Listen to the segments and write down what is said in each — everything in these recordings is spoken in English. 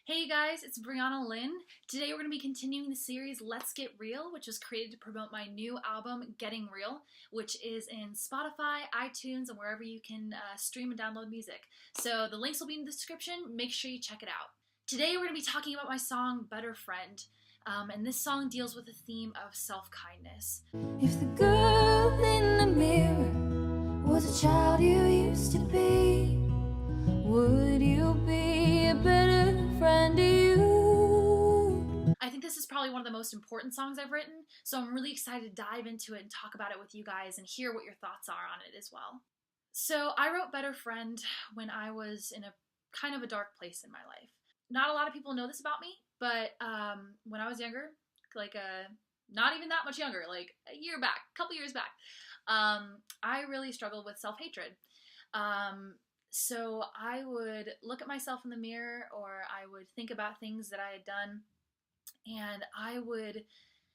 Hey you guys, it's Bre-Lynn. Today we're going to be continuing the series Let's Get Real, which was created to promote my new album, Getting Real, which is in Spotify, iTunes, and wherever you can stream and download music. So the links will be in the description. Make sure you check it out. Today we're going to be talking about my song, Better Friend. And this song deals with the theme of self-kindness. If the girl in the mirror was a child you used to be, would you be a better friend to you? I think this is probably one of the most important songs I've written, so I'm really excited to dive into it and talk about it with you guys and hear what your thoughts are on it as well. So I wrote Better Friend when I was in a kind of a dark place in my life. Not a lot of people know this about me, but when I was younger, not even that much younger, like a couple years back, I really struggled with self-hatred. So I would look at myself in the mirror, or I would think about things that I had done, and I would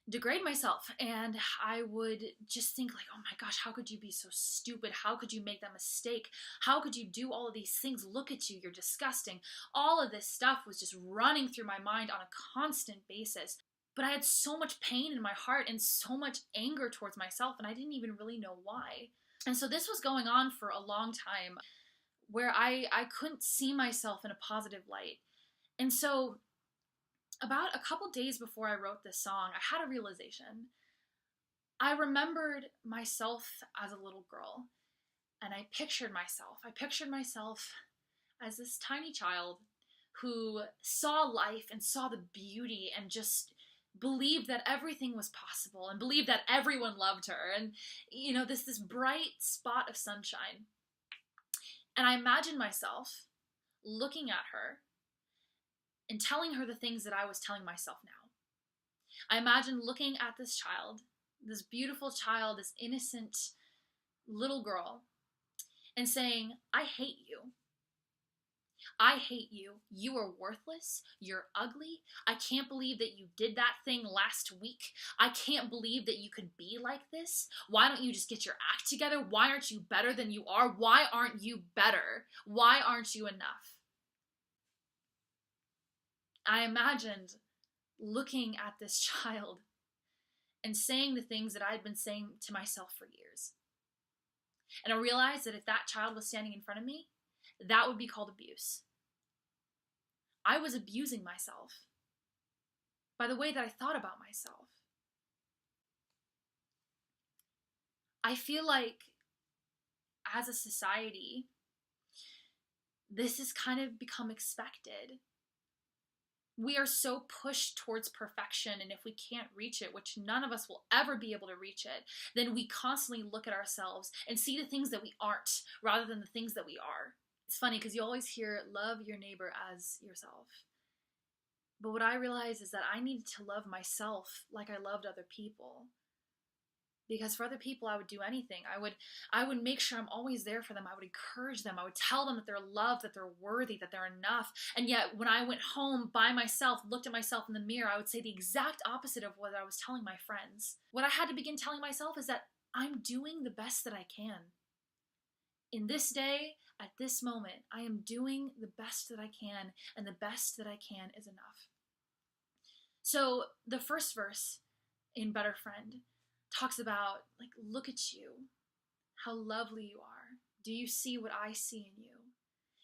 degrade myself, and I would just think like, oh my gosh, how could you be so stupid? How could you make that mistake? How could you do all of these things? Look at you, you're disgusting. All of this stuff was just running through my mind on a constant basis. But I had so much pain in my heart and so much anger towards myself, and I didn't even really know why. And so this was going on for a long time, where I couldn't see myself in a positive light. And so about a couple days before I wrote this song, I had a realization. I remembered myself as a little girl, and I pictured myself as this tiny child who saw life and saw the beauty and just believed that everything was possible and believed that everyone loved her, and this bright spot of sunshine. And I imagined myself looking at her and telling her the things that I was telling myself now. I imagined looking at this child, this beautiful child, this innocent little girl, and saying, I hate you. I hate you. You are worthless. You're ugly. I can't believe that you did that thing last week. I can't believe that you could be like this. Why don't you just get your act together? Why aren't you better than you are? Why aren't you better? Why aren't you enough? I imagined looking at this child and saying the things that I had been saying to myself for years. And I realized that if that child was standing in front of me, that would be called abuse. I was abusing myself by the way that I thought about myself. I feel like as a society, this has kind of become expected. We are so pushed towards perfection, and if we can't reach it, which none of us will ever be able to reach it, then we constantly look at ourselves and see the things that we aren't rather than the things that we are. It's funny because you always hear, love your neighbor as yourself. But what I realized is that I needed to love myself like I loved other people. Because for other people, I would do anything. I would make sure I'm always there for them. I would encourage them. I would tell them that they're loved, that they're worthy, that they're enough. And yet, when I went home by myself, looked at myself in the mirror, I would say the exact opposite of what I was telling my friends. What I had to begin telling myself is that I'm doing the best that I can. In this day, at this moment, I am doing the best that I can, and the best that I can is enough. So the first verse in Better Friend talks about, look at you, how lovely you are. Do you see what I see in you?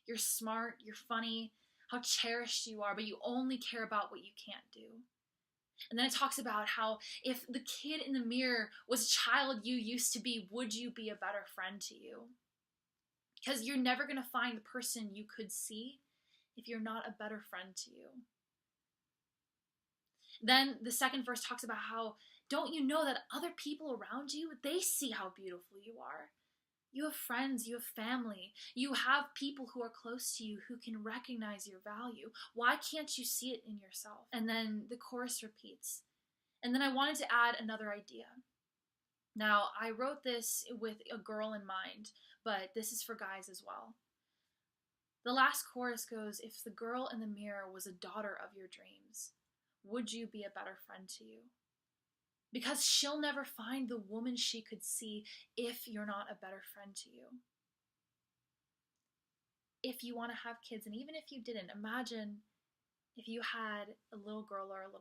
You're smart, you're funny, how cherished you are, but you only care about what you can't do. And then it talks about how if the kid in the mirror was a child you used to be, would you be a better friend to you? Because you're never going to find the person you could see if you're not a better friend to you. Then the second verse talks about how, don't you know that other people around you, they see how beautiful you are? You have friends, you have family, you have people who are close to you who can recognize your value. Why can't you see it in yourself? And then the chorus repeats. And then I wanted to add another idea. Now, I wrote this with a girl in mind, but this is for guys as well. The last chorus goes, if the girl in the mirror was a daughter of your dreams, would you be a better friend to you? Because she'll never find the woman she could see if you're not a better friend to you. If you want to have kids, and even if you didn't, imagine if you had a little girl or a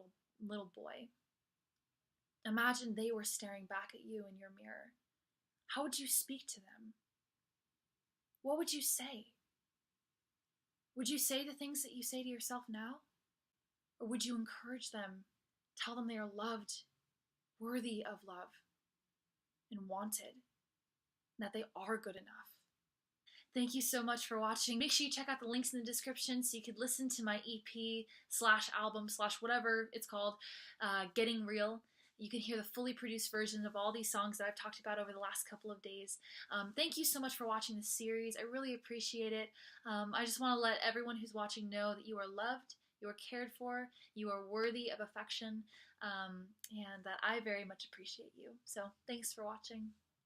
little boy, imagine they were staring back at you in your mirror. How would you speak to them? What would you say? Would you say the things that you say to yourself now? Or would you encourage them, tell them they are loved, worthy of love, and wanted, and that they are good enough? Thank you so much for watching. Make sure you check out the links in the description so you could listen to my EP/album/whatever it's called, Getting Real. You can hear the fully produced version of all these songs that I've talked about over the last couple of days. Thank you so much for watching this series. I really appreciate it. I just want to let everyone who's watching know that you are loved, you are cared for, you are worthy of affection, and that I very much appreciate you. So thanks for watching.